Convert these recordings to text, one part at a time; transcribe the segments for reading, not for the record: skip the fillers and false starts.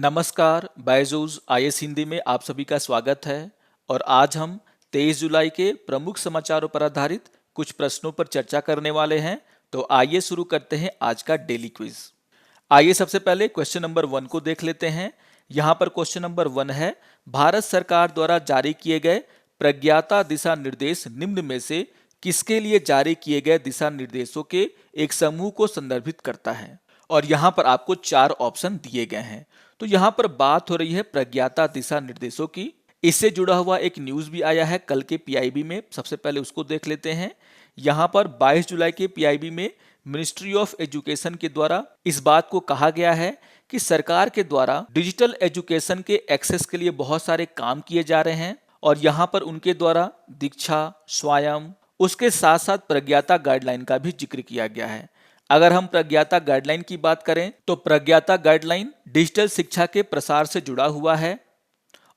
नमस्कार, बायजूस आईएएस हिंदी में आप सभी का स्वागत है। और आज हम 23 जुलाई के प्रमुख समाचारों पर आधारित कुछ प्रश्नों पर चर्चा करने वाले हैं। तो आइए शुरू करते हैं आज का डेली क्विज। आइए सबसे पहले क्वेश्चन नंबर 1 को देख लेते हैं। यहाँ पर क्वेश्चन नंबर 1 है, भारत सरकार द्वारा जारी किए गए प्रज्ञाता दिशा निर्देश निम्न में से किसके लिए जारी किए गए दिशा निर्देशों के एक समूह को संदर्भित करता है। और यहाँ पर आपको 4 ऑप्शन दिए गए हैं। तो यहाँ पर बात हो रही है प्रज्ञाता दिशा निर्देशों की। इससे जुड़ा हुआ एक न्यूज़ भी आया है कल के पीआईबी में, सबसे पहले उसको देख लेते हैं। यहाँ पर 22 जुलाई के पीआईबी में मिनिस्ट्री ऑफ एजुकेशन के द्वारा इस बात को कहा गया है कि सरकार के द्वारा डिजिटल एजुकेशन के एक्सेस के लिए बहुत सारे काम किए जा रहे हैं। और यहाँ पर उनके द्वारा दीक्षा, स्वायम, उसके साथ साथ प्रज्ञाता गाइडलाइन का भी जिक्र किया गया है। अगर हम प्रज्ञाता गाइडलाइन की बात करें तो प्रज्ञाता गाइडलाइन डिजिटल शिक्षा के प्रसार से जुड़ा हुआ है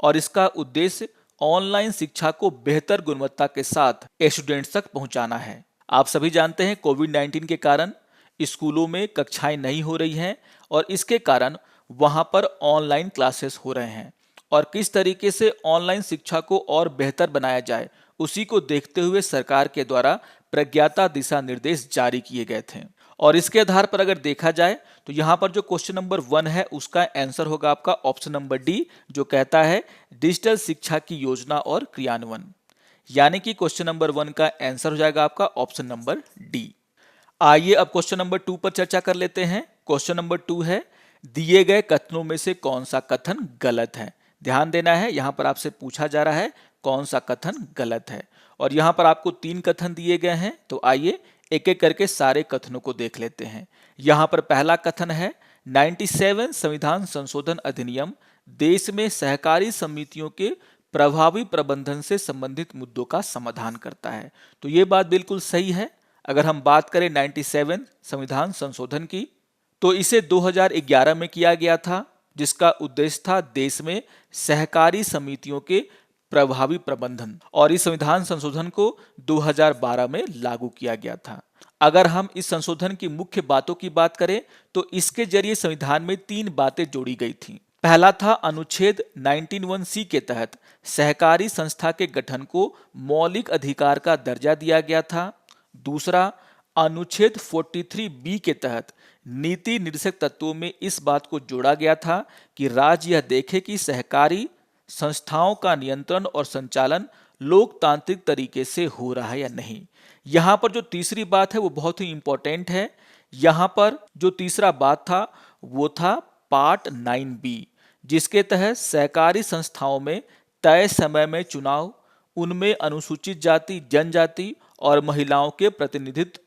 और इसका उद्देश्य ऑनलाइन शिक्षा को बेहतर गुणवत्ता के साथ स्टूडेंट्स तक पहुंचाना है। आप सभी जानते हैं कोविड-19 के कारण स्कूलों में कक्षाएं नहीं हो रही हैं और इसके कारण वहां पर ऑनलाइन क्लासेस हो रहे हैं। और किस तरीके से ऑनलाइन शिक्षा को और बेहतर बनाया जाए, उसी को देखते हुए सरकार के द्वारा प्रज्ञाता दिशा निर्देश जारी किए गए थे। और इसके आधार पर अगर देखा जाए तो यहाँ पर जो क्वेश्चन नंबर 1 है उसका आंसर होगा आपका ऑप्शन नंबर डी, जो कहता है डिजिटल शिक्षा की योजना और क्रियान्वयन। यानी कि क्वेश्चन नंबर 1 का आंसर हो जाएगा आपका ऑप्शन नंबर डी। आइए अब क्वेश्चन नंबर 2 पर चर्चा कर लेते हैं। क्वेश्चन नंबर 2 है, दिए गए कथनों में से कौन सा कथन गलत है। ध्यान देना है, यहाँ पर आपसे पूछा जा रहा है कौन सा कथन गलत है। और यहाँ पर आपको 3 कथन दिए गए हैं। तो आइए एक एक करके सारे कथनों को देख लेते हैं। यहाँ पर पहला कथन है, 97 संविधान संशोधन अधिनियम देश में सहकारी समितियों के प्रभावी प्रबंधन से संबंधित मुद्दों का समाधान करता है। तो ये बात बिल्कुल सही है। अगर हम बात करें 97 संविधान संशोधन की, तो इसे 2011 में किया गया था, जिसका उद्देश्य था देश में सहकारी समितियों के प्रभावी प्रबंधन। और इस संविधान संशोधन को 2012 में लागू किया गया था। अगर हम इस संशोधन की मुख्य बातों की बात करें तो इसके जरिए संविधान में 3 बातें जोड़ी गई थी। पहला था, अनुच्छेद 19(1)(c) के तहत सहकारी संस्था के गठन को मौलिक अधिकार का दर्जा दिया गया था। दूसरा, अनुच्छेद 43(b) के तहत नीति निर्देशक तत्वों में इस बात को जोड़ा गया था कि राज्य यह देखे कि सहकारी संस्थाओं का नियंत्रण और संचालन लोकतांत्रिक तरीके से हो रहा है या नहीं। यहाँ पर जो तीसरी बात है वो बहुत ही इंपॉर्टेंट है। यहाँ पर जो तीसरा बात था वो था पार्ट 9B, जिसके तहत सहकारी संस्थाओं में तय समय में चुनाव, उनमें अनुसूचित जाति, जनजाति और महिलाओं के प्रतिनिधित्व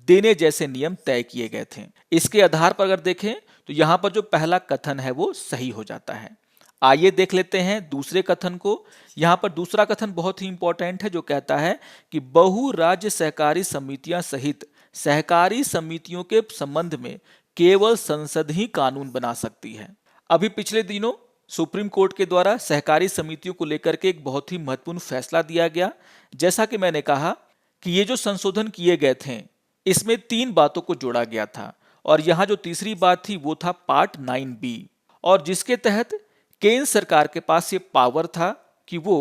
देने जैसे नियम तय किए गए थे। इसके आधार पर अगर देखें तो यहाँ पर जो पहला कथन है वो सही हो जाता है। आइए देख लेते हैं दूसरे कथन को। यहाँ पर दूसरा कथन बहुत ही इंपॉर्टेंट है, जो कहता है कि बहु राज्य सहकारी समितियां सहित सहकारी समितियों के संबंध में केवल संसद ही कानून बना सकती है। अभी पिछले दिनों सुप्रीम कोर्ट के द्वारा सहकारी समितियों को लेकर के एक बहुत ही महत्वपूर्ण फैसला दिया गया। जैसा कि मैंने कहा कि ये जो संशोधन किए गए थे इसमें 3 बातों को जोड़ा गया था और यहाँ जो तीसरी बात थी वो था पार्ट 9B, और जिसके तहत केंद्र सरकार के पास ये पावर था कि वो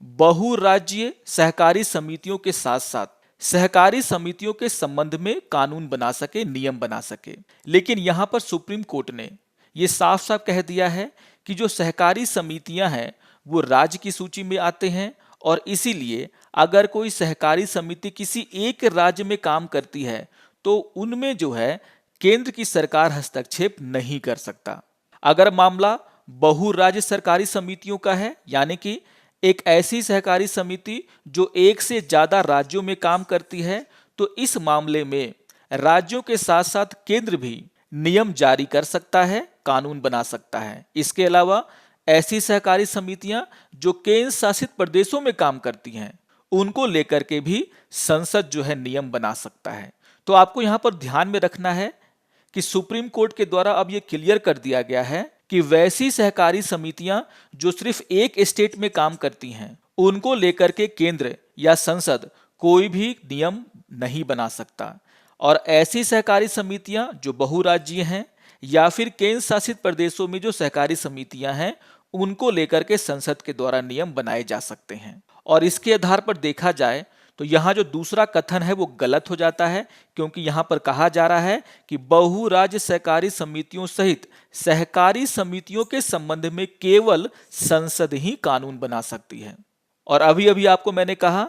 बहुराज्यीय सहकारी समितियों के साथ साथ सहकारी समितियों के संबंध में कानून बना सके, नियम बना सके। लेकिन यहाँ पर सुप्रीम कोर्ट ने ये साफ साफ कह दिया है कि जो सहकारी समितियां हैं वो राज्य की सूची में आते हैं और इसीलिए अगर कोई सहकारी समिति किसी एक राज्य में काम करती है तो उनमें जो है केंद्र की सरकार हस्तक्षेप नहीं कर सकता। अगर मामला बहुराज्य सरकारी समितियों का है, यानी कि एक ऐसी सहकारी समिति जो एक से ज्यादा राज्यों में काम करती है, तो इस मामले में राज्यों के साथ साथ केंद्र भी नियम जारी कर सकता है, कानून बना सकता है। इसके अलावा ऐसी सहकारी समितियां जो केंद्र शासित प्रदेशों में काम करती हैं, उनको लेकर के भी संसद जो है नियम बना सकता है। तो आपको यहां पर ध्यान में रखना है कि सुप्रीम कोर्ट के द्वारा अब यह क्लियर कर दिया गया है कि वैसी सहकारी समितियां जो सिर्फ एक स्टेट में काम करती हैं, उनको लेकर के केंद्र या संसद कोई भी नियम नहीं बना सकता। और ऐसी सहकारी समितियां जो बहुराज्यीय हैं या फिर केंद्र शासित प्रदेशों में जो सहकारी समितियां हैं उनको लेकर के संसद के द्वारा नियम बनाए जा सकते हैं। और इसके आधार पर देखा जाए तो यहाँ जो दूसरा कथन है वो गलत हो जाता है, क्योंकि यहाँ पर कहा जा रहा है कि बहुराज्य सहकारी समितियों सहित सहकारी समितियों के संबंध में केवल संसद ही कानून बना सकती है। और अभी अभी आपको मैंने कहा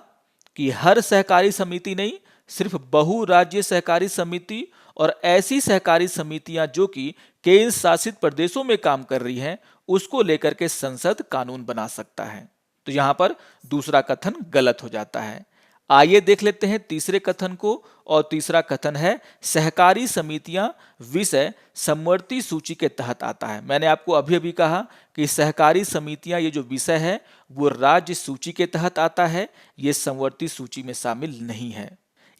कि हर सहकारी समिति नहीं, सिर्फ बहुराज्य सहकारी समिति और ऐसी सहकारी समितियां जो कि केंद्र शासित प्रदेशों में काम कर रही हैं उसको लेकर के संसद कानून बना सकता है। तो यहां पर दूसरा कथन गलत हो जाता है। आइए देख लेते हैं तीसरे कथन को, और तीसरा कथन है सहकारी समितियां विषय समवर्ती सूची के तहत आता है। मैंने आपको अभी अभी कहा कि सहकारी समितियां ये जो विषय है वो राज्य सूची के तहत आता है, ये समवर्ती सूची में शामिल नहीं है।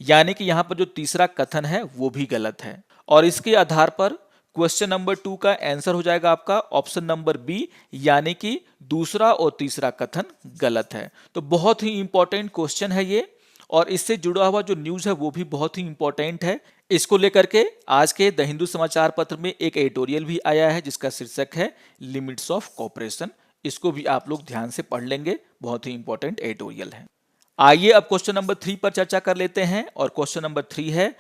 यानी कि यहाँ पर जो तीसरा कथन है वो भी गलत है। और इसके आधार पर क्वेश्चन नंबर 2 का आंसर हो जाएगा आपका ऑप्शन नंबर बी, यानी कि दूसरा और तीसरा कथन गलत है। तो बहुत ही इंपॉर्टेंट क्वेश्चन है ये, और इससे जुड़ा हुआ जो न्यूज है वो भी बहुत ही इंपॉर्टेंट है। इसको लेकर के आज के द हिंदू समाचार पत्र में एक एडिटोरियल भी आया है जिसका शीर्षक है लिमिट्स ऑफ कॉपरेशन। इसको भी आप लोग ध्यान से पढ़ लेंगे, बहुत ही इंपॉर्टेंट एडिटोरियल है। आइए अब क्वेश्चन नंबर 3 पर चर्चा कर लेते हैं, और क्वेश्चन नंबर 3 है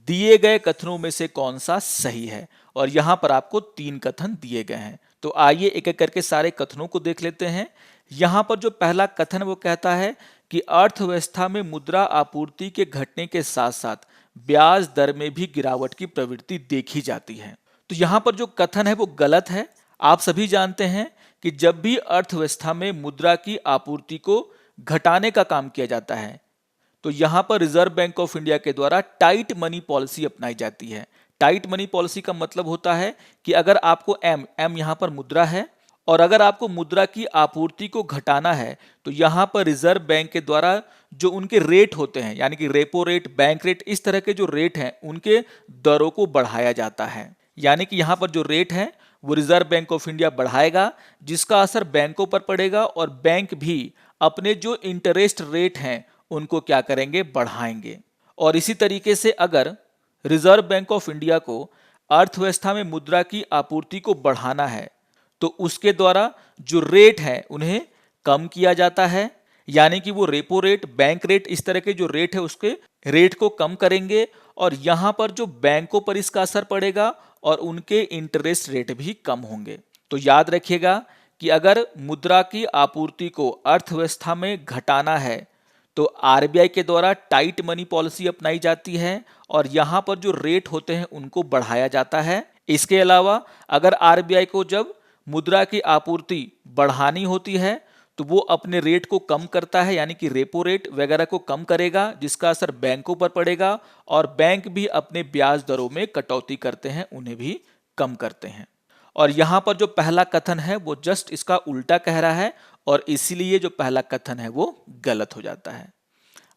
दिए गए कथनों में से कौन सा सही है। और यहां पर आपको 3 कथन दिए गए हैं, तो आइए एक एक करके सारे कथनों को देख लेते हैं। यहां पर जो पहला कथन वो कहता है कि अर्थव्यवस्था में मुद्रा आपूर्ति के घटने के साथ साथ ब्याज दर में भी गिरावट की प्रवृत्ति देखी जाती है। तो यहां पर जो कथन है वो गलत है। आप सभी जानते हैं कि जब भी अर्थव्यवस्था में मुद्रा की आपूर्ति को घटाने का काम किया जाता है तो यहां पर रिजर्व बैंक ऑफ इंडिया के द्वारा टाइट मनी पॉलिसी अपनाई जाती है। टाइट मनी पॉलिसी का मतलब होता है कि अगर आपको एम यहां पर मुद्रा है और अगर आपको मुद्रा की आपूर्ति को घटाना है तो यहां पर रिजर्व बैंक के द्वारा जो उनके रेट होते हैं, यानी कि रेपो रेट, बैंक रेट, इस तरह के जो रेट हैं उनके दरों को बढ़ाया जाता है। यानी कि यहां पर जो रेट है वो रिजर्व बैंक ऑफ इंडिया बढ़ाएगा, जिसका असर बैंकों पर पड़ेगा, और बैंक भी अपने जो इंटरेस्ट रेट हैं उनको क्या करेंगे, बढ़ाएंगे। और इसी तरीके से अगर रिजर्व बैंक ऑफ इंडिया को अर्थव्यवस्था में मुद्रा की आपूर्ति को बढ़ाना है तो उसके द्वारा जो रेट है उन्हें कम किया जाता है, यानी कि वो रेपो रेट, बैंक रेट, इस तरह के जो रेट है उसके रेट को कम करेंगे, और यहां पर जो बैंकों पर इसका असर पड़ेगा और उनके इंटरेस्ट रेट भी कम होंगे। तो याद रखिएगा कि अगर मुद्रा की आपूर्ति को अर्थव्यवस्था में घटाना है तो आरबीआई के द्वारा टाइट मनी पॉलिसी अपनाई जाती है और यहां पर जो रेट होते हैं उनको बढ़ाया जाता है। इसके अलावा अगर आरबीआई को जब मुद्रा की आपूर्ति बढ़ानी होती है तो वो अपने रेट को कम करता है, यानी कि रेपो रेट वगैरह को कम करेगा, जिसका असर बैंकों पर पड़ेगा, और बैंक भी अपने ब्याज दरों में कटौती करते हैं, उन्हें भी कम करते हैं। और यहां पर जो पहला कथन है वो जस्ट इसका उल्टा कह रहा है, और इसीलिए जो पहला कथन है वो गलत हो जाता है।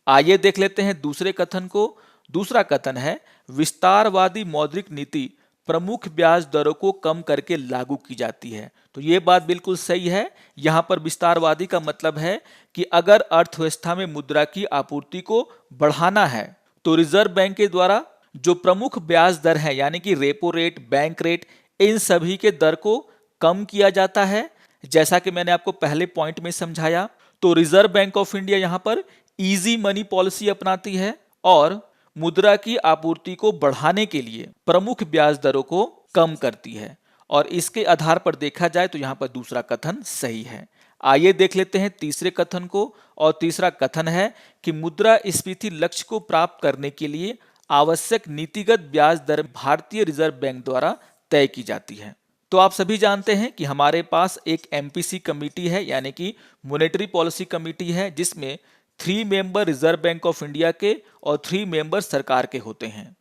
आइए देख लेते हैं दूसरे कथन को। दूसरा कथन है विस्तारवादी मौद्रिक नीति प्रमुख ब्याज दरों को कम करके लागू की जाती है। तो ये बात बिल्कुल सही है। यहां पर विस्तारवादी का मतलब है कि अगर अर्थव्यवस्था में मुद्रा की आपूर्ति को बढ़ाना है तो रिजर्व बैंक के द्वारा जो प्रमुख ब्याज दर है, यानी कि रेपो रेट, बैंक रेट, इन सभी के दर को कम किया जाता है। जैसा कि मैंने आपको पहले पॉइंट में समझाया, तो रिजर्व बैंक ऑफ इंडिया यहां पर इजी मनी पॉलिसी अपनाती है और मुद्रा की आपूर्ति को बढ़ाने के लिए प्रमुख ब्याज दरों को कम करती है। और इसके आधार पर देखा जाए तो यहां पर दूसरा कथन सही है। आइए देख लेते हैं तीसरे कथन को, और तीसरा कथन है कि मुद्रास्फीति लक्ष्य को प्राप्त करने के लिए आवश्यक नीतिगत ब्याज दर भारतीय रिजर्व बैंक द्वारा तय की जाती है। तो आप सभी जानते हैं कि हमारे पास एक एमपीसी कमेटी है, यानी कि मॉनेटरी पॉलिसी कमेटी है, जिसमें 3 member reserve bank of India के और 3 मेंबर सरकार के होते हैं।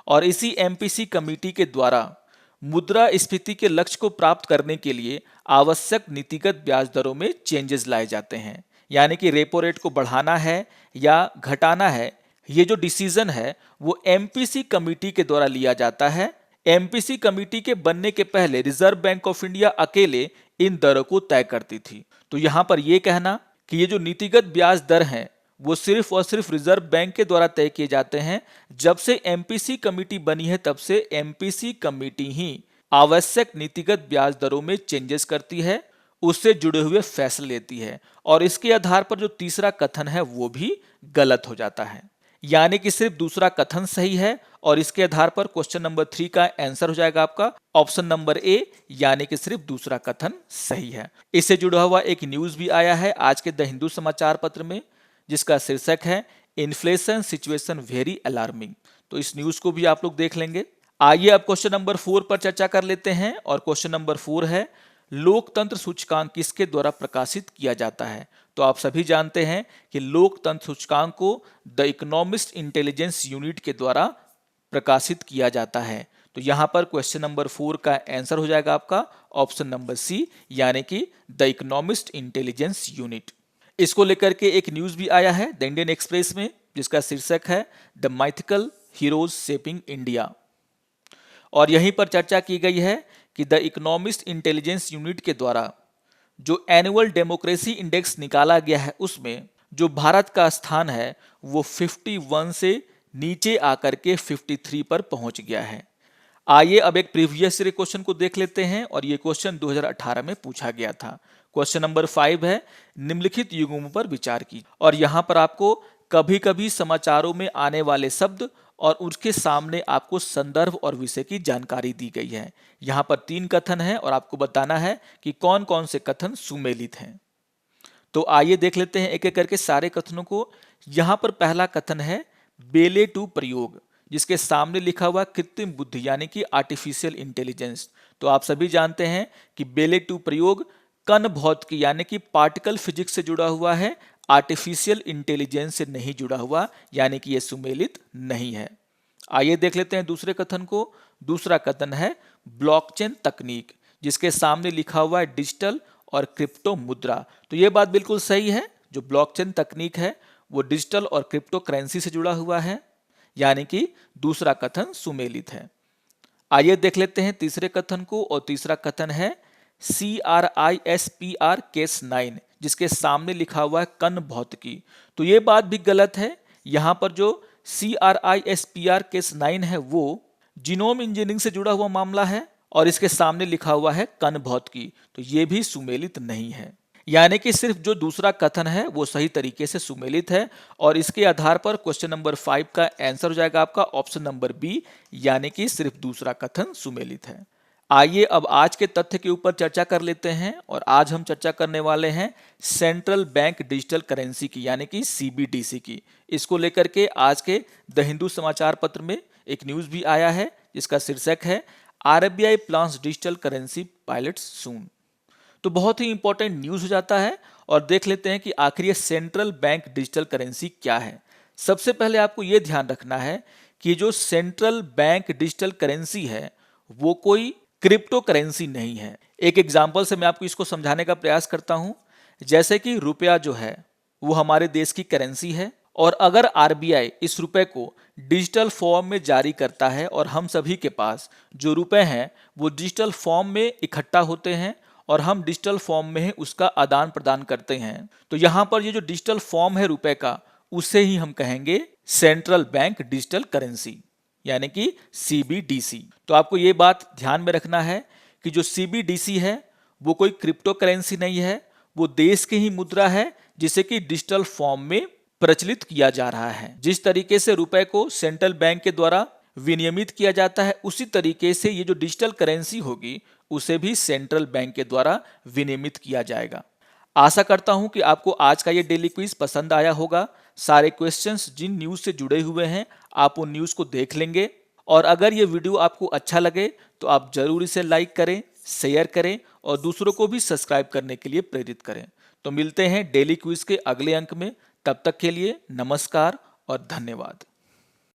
और इसी एमपीसी कमेटी के द्वारा मुद्रास्फीति के लक्ष्य को प्राप्त करने के लिए आवश्यक नीतिगत ब्याज दरों में चेंजेस लाए जाते हैं, यानी कि रेपो रेट को बढ़ाना है या घटाना है, ये जो डिसीजन है वो एमपीसी कमेटी के द्वारा लिया जाता है। एमपीसी कमेटी के बनने के पहले रिजर्व बैंक ऑफ इंडिया अकेले इन दरों को तय करती थी। तो यहां पर यह कहना कि ये जो नीतिगत ब्याज दर हैं वो सिर्फ और सिर्फ रिजर्व बैंक के द्वारा तय किए जाते हैं। जब से एमपीसी कमेटी बनी है तब से एमपीसी कमेटी ही आवश्यक नीतिगत ब्याज दरों में चेंजेस करती है, उससे जुड़े हुए फैसले लेती है, और इसके आधार पर जो तीसरा कथन है वो भी गलत हो जाता है। यानी कि सिर्फ दूसरा कथन सही है, और इसके आधार पर क्वेश्चन नंबर 3 का आंसर हो जाएगा आपका ऑप्शन नंबर ए, यानी कि सिर्फ दूसरा कथन सही है। इससे जुड़ा हुआ एक न्यूज भी आया है आज के द हिंदू समाचार पत्र में, जिसका शीर्षक है इन्फ्लेशन सिचुएशन वेरी अलार्मिंग। तो इस न्यूज को भी आप लोग देख लेंगे। आइए अब क्वेश्चन नंबर 4 पर चर्चा कर लेते हैं, और क्वेश्चन नंबर 4 है लोकतंत्र सूचकांक किसके द्वारा प्रकाशित किया जाता है। तो आप सभी जानते हैं कि लोकतंत्र सूचकांक को द इकोनॉमिस्ट इंटेलिजेंस यूनिट के द्वारा प्रकाशित किया जाता है। तो यहां पर क्वेश्चन नंबर 4 का आंसर हो जाएगा आपका ऑप्शन नंबर सी, यानी कि द इकोनॉमिस्ट इंटेलिजेंस यूनिट। इसको लेकर के एक न्यूज भी आया है द इंडियन एक्सप्रेस में, जिसका शीर्षक है the mythical heroes shaping India, और यहीं पर चर्चा की गई है कि द इकोनॉमिस्ट इंटेलिजेंस यूनिट के द्वारा जो एनुअल डेमोक्रेसी इंडेक्स निकाला गया है उसमें जो भारत का स्थान है वो 51 से नीचे आकर के 53 पर पहुंच गया है। आइए अब एक प्रीवियस ईयर क्वेश्चन को देख लेते हैं, और ये क्वेश्चन 2018 में पूछा गया था। क्वेश्चन नंबर 5 है निम्नलिखित युग्मों पर विचार कीजिए, और यहां पर आपको कभी कभी समाचारों में आने वाले शब्द और उसके सामने आपको संदर्भ और विषय की जानकारी दी गई है। यहां पर 3 कथन है और आपको बताना है कि कौन कौन से कथन सुमेलित हैं। तो आइए देख लेते हैं एक एक करके सारे कथनों को। यहां पर पहला कथन है बेले टू प्रयोग, जिसके सामने लिखा हुआ कृत्रिम बुद्धि यानी कि आर्टिफिशियल इंटेलिजेंस। तो आप सभी जानते हैं कि बेले टू प्रयोग कण भौतिकी यानी कि पार्टिकल फिजिक्स से जुड़ा हुआ है, आर्टिफिशियल इंटेलिजेंस से नहीं जुड़ा हुआ, यानी कि यह सुमेलित नहीं है। आइए देख लेते हैं दूसरे कथन को। दूसरा कथन है ब्लॉकचेन तकनीक, जिसके सामने लिखा हुआ है डिजिटल और क्रिप्टो मुद्रा। तो यह बात बिल्कुल सही है, जो ब्लॉकचेन तकनीक है वो डिजिटल और क्रिप्टो करेंसी से जुड़ा हुआ है, यानी कि दूसरा कथन सुमेलित है। आइए देख लेते हैं तीसरे कथन को, और तीसरा कथन है CRISPR केस 9, जिसके सामने लिखा हुआ है कण भौतिकी। तो ये बात भी गलत है। यहां पर जो CRISPR केस 9 है वो जीनोम इंजीनियरिंग से जुड़ा हुआ मामला है, और इसके सामने लिखा हुआ है कण भौतिकी। तो ये भी सुमेलित नहीं है, यानी कि सिर्फ जो दूसरा कथन है वो सही तरीके से सुमेलित है, और इसके आधार पर क्वेश्चन नंबर 5 का आंसर हो जाएगा आपका ऑप्शन नंबर बी, यानी कि सिर्फ दूसरा कथन सुमेलित है। आइए अब आज के तथ्य के ऊपर चर्चा कर लेते हैं, और आज हम चर्चा करने वाले हैं सेंट्रल बैंक डिजिटल करेंसी की, यानी कि CBDC की। इसको लेकर के आज के द हिंदू समाचार पत्र में एक न्यूज भी आया है, जिसका शीर्षक है RBI plans digital currency pilots soon. तो बहुत ही इंपॉर्टेंट न्यूज हो जाता है, और देख लेते हैं कि आखिर ये सेंट्रल बैंक डिजिटल करेंसी क्या है। सबसे पहले आपको यह ध्यान रखना है कि जो सेंट्रल बैंक डिजिटल करेंसी है वो कोई क्रिप्टो करेंसी नहीं है। एक एग्जांपल से मैं आपको इसको समझाने का प्रयास करता हूं। जैसे कि रुपया जो है वो हमारे देश की करेंसी है, और अगर RBI इस रुपए को डिजिटल फॉर्म में जारी करता है, और हम सभी के पास जो रुपए हैं वो डिजिटल फॉर्म में इकट्ठा होते हैं, और हम डिजिटल फॉर्म में ही उसका आदान प्रदान करते हैं, तो यहाँ पर ये जो डिजिटल फॉर्म है रुपए का, उसे ही हम कहेंगे सेंट्रल बैंक डिजिटल करेंसी, यानी कि CBDC। तो आपको ये बात ध्यान में रखना है कि जो CBDC है वो कोई क्रिप्टो करेंसी नहीं है, वो देश की ही मुद्रा है, जिसे कि डिजिटल फॉर्म में प्रचलित किया जा रहा है। जिस तरीके से रुपए को सेंट्रल बैंक के द्वारा विनियमित किया जाता है, उसी तरीके से ये जो डिजिटल करेंसी होगी उसे भी सेंट्रल बैंक के द्वारा विनियमित किया जाएगा। आशा करता हूं कि आपको आज का ये डेली क्विज पसंद आया होगा। सारे क्वेश्चंस जिन न्यूज से जुड़े हुए हैं आप उन न्यूज को देख लेंगे, और अगर ये वीडियो आपको अच्छा लगे तो आप जरूर इसे लाइक करें, शेयर करें, और दूसरों को भी सब्सक्राइब करने के लिए प्रेरित करें। तो मिलते हैं डेली क्विज के अगले अंक में, तब तक के लिए नमस्कार और धन्यवाद।